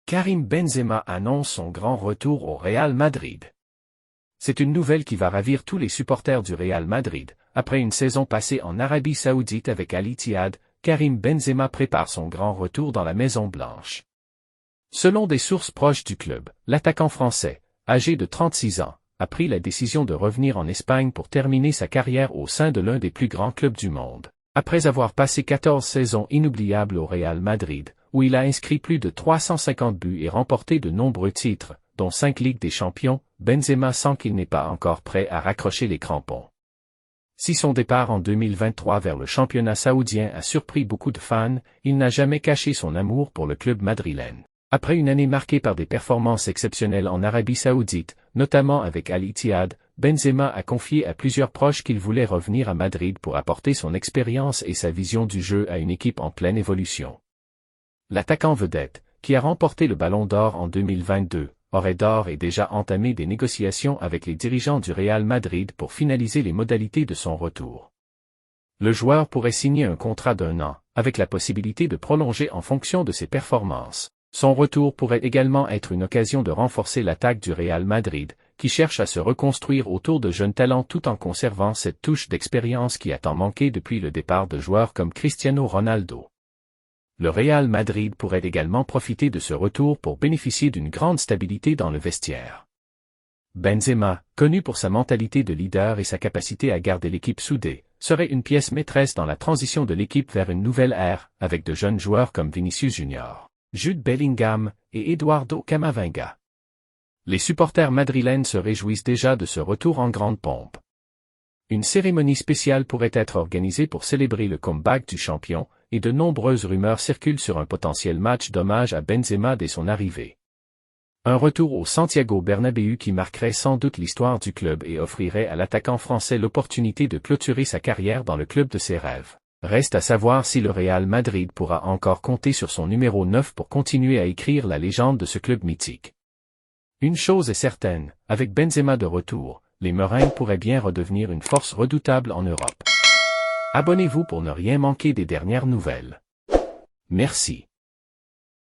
Karim Benzema annonce son grand retour au Real Madrid. C'est une nouvelle qui va ravir tous les supporters du Real Madrid. Après une saison passée en Arabie Saoudite avec Al Ittihad, Karim Benzema prépare son grand retour dans la Maison Blanche. Selon des sources proches du club, l'attaquant français, âgé de 36 ans, a pris la décision de revenir en Espagne pour terminer sa carrière au sein de l'un des plus grands clubs du monde. Après avoir passé 14 saisons inoubliables au Real Madrid, où il a inscrit plus de 350 buts et remporté de nombreux titres, dont 5 Ligues des Champions, Benzema sent qu'il n'est pas encore prêt à raccrocher les crampons. Si son départ en 2023 vers le championnat saoudien a surpris beaucoup de fans, il n'a jamais caché son amour pour le club madrilène. Après une année marquée par des performances exceptionnelles en Arabie Saoudite, notamment avec Al Ittihad, Benzema a confié à plusieurs proches qu'il voulait revenir à Madrid pour apporter son expérience et sa vision du jeu à une équipe en pleine évolution. L'attaquant vedette, qui a remporté le Ballon d'Or en 2022, aurait d'ores et déjà entamé des négociations avec les dirigeants du Real Madrid pour finaliser les modalités de son retour. Le joueur pourrait signer un contrat d'1 an, avec la possibilité de prolonger en fonction de ses performances. Son retour pourrait également être une occasion de renforcer l'attaque du Real Madrid, qui cherche à se reconstruire autour de jeunes talents tout en conservant cette touche d'expérience qui a tant manqué depuis le départ de joueurs comme Cristiano Ronaldo. Le Real Madrid pourrait également profiter de ce retour pour bénéficier d'une grande stabilité dans le vestiaire. Benzema, connu pour sa mentalité de leader et sa capacité à garder l'équipe soudée, serait une pièce maîtresse dans la transition de l'équipe vers une nouvelle ère, avec de jeunes joueurs comme Vinicius Junior, Jude Bellingham et Eduardo Camavinga. Les supporters madrilènes se réjouissent déjà de ce retour en grande pompe. Une cérémonie spéciale pourrait être organisée pour célébrer le comeback du champion, et de nombreuses rumeurs circulent sur un potentiel match d'hommage à Benzema dès son arrivée. Un retour au Santiago Bernabéu qui marquerait sans doute l'histoire du club et offrirait à l'attaquant français l'opportunité de clôturer sa carrière dans le club de ses rêves. Reste à savoir si le Real Madrid pourra encore compter sur son numéro 9 pour continuer à écrire la légende de ce club mythique. Une chose est certaine, avec Benzema de retour, les Meringues pourraient bien redevenir une force redoutable en Europe. Abonnez-vous pour ne rien manquer des dernières nouvelles. Merci.